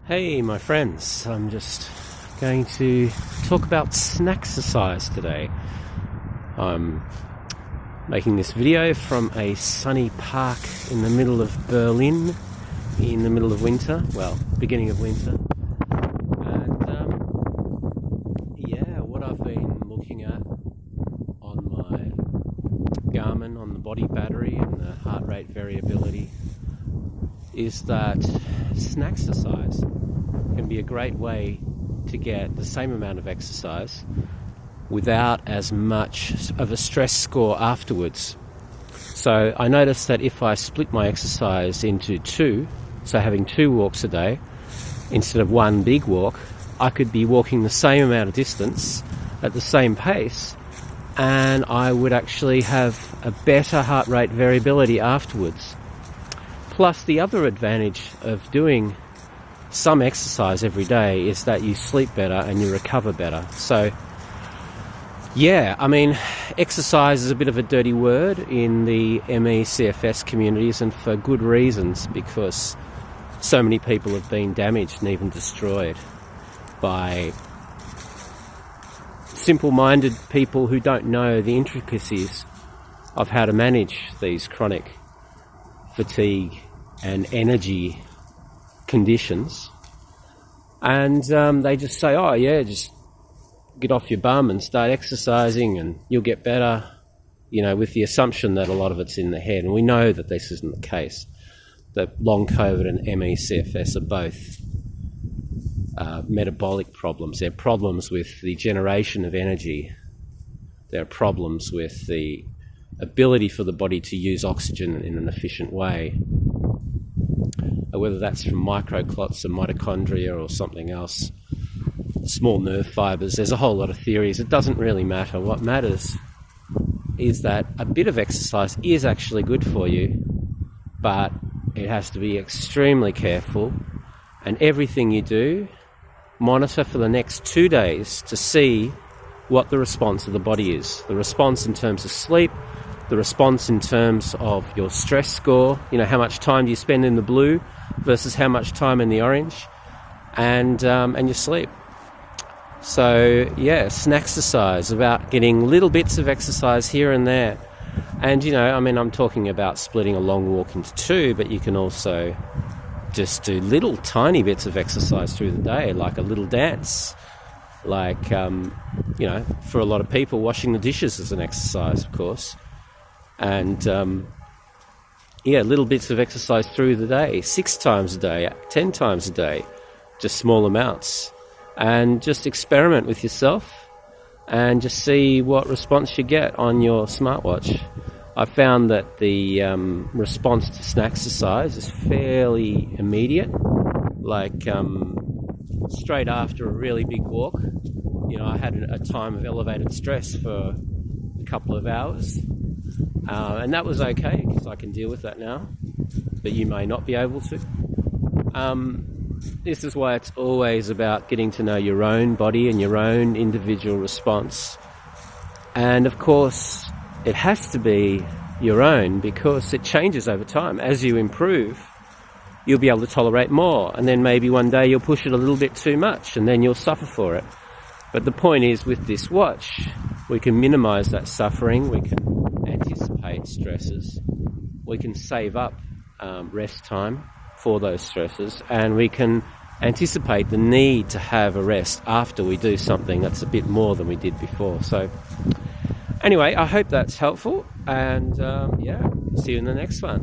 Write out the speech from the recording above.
Hey my friends, I'm just going to talk about Snaxercise today. I'm making this video from a sunny park in the middle of Berlin in the middle of winter, well, beginning of winter. And what I've been looking at on my Garmin, on the body battery and the heart rate variability is that Snaxercise can be a great way to get the same amount of exercise without as much of a stress score afterwards. So I noticed that if I split my exercise into two, so having 2 walks a day instead of one big walk, I could be walking the same amount of distance at the same pace, and I would actually have a better heart rate variability afterwards. Plus, the other advantage of doing some exercise every day is that you sleep better and you recover better. So, exercise is a bit of a dirty word in the ME/CFS communities, and for good reasons, because so many people have been damaged and even destroyed by simple-minded people who don't know the intricacies of how to manage these chronic fatigue and energy conditions, and they just say, just get off your bum and start exercising and you'll get better, with the assumption that a lot of it's in the head. And we know that this isn't the case, that long COVID and ME/CFS are both metabolic problems. They're problems with the generation of energy. They're problems with the ability for the body to use oxygen in an efficient way, whether that's from microclots or mitochondria or something else, small nerve fibers. There's a whole lot of theories. It doesn't really matter. What matters is that a bit of exercise is actually good for you, but it has to be extremely careful, and everything you do, monitor for the next 2 days to see what the response of the body is. The response in terms of sleep, the response in terms of your stress score, how much time do you spend in the blue versus how much time in the orange, and your sleep. So Snaxercise, about getting little bits of exercise here and there. And I'm talking about splitting a long walk into 2, but you can also just do little tiny bits of exercise through the day, like a little dance, like for a lot of people, washing the dishes is an exercise, of course. And little bits of exercise through the day, 6 times a day, 10 times a day, just small amounts, and just experiment with yourself and just see what response you get on your smartwatch. I found that the response to Snaxercise is fairly immediate, like straight after a really big walk. I had a time of elevated stress for a couple of hours, and that was okay because I can deal with that now, but you may not be able to. This is why it's always about getting to know your own body and your own individual response. And of course, it has to be your own because it changes over time. As you improve, you'll be able to tolerate more, and then maybe one day you'll push it a little bit too much and then you'll suffer for it. But the point is, with this watch, we can minimize that suffering, we can anticipate stresses, we can save up rest time for those stresses, and we can anticipate the need to have a rest after we do something that's a bit more than we did before. So anyway, I hope that's helpful, and see you in the next one.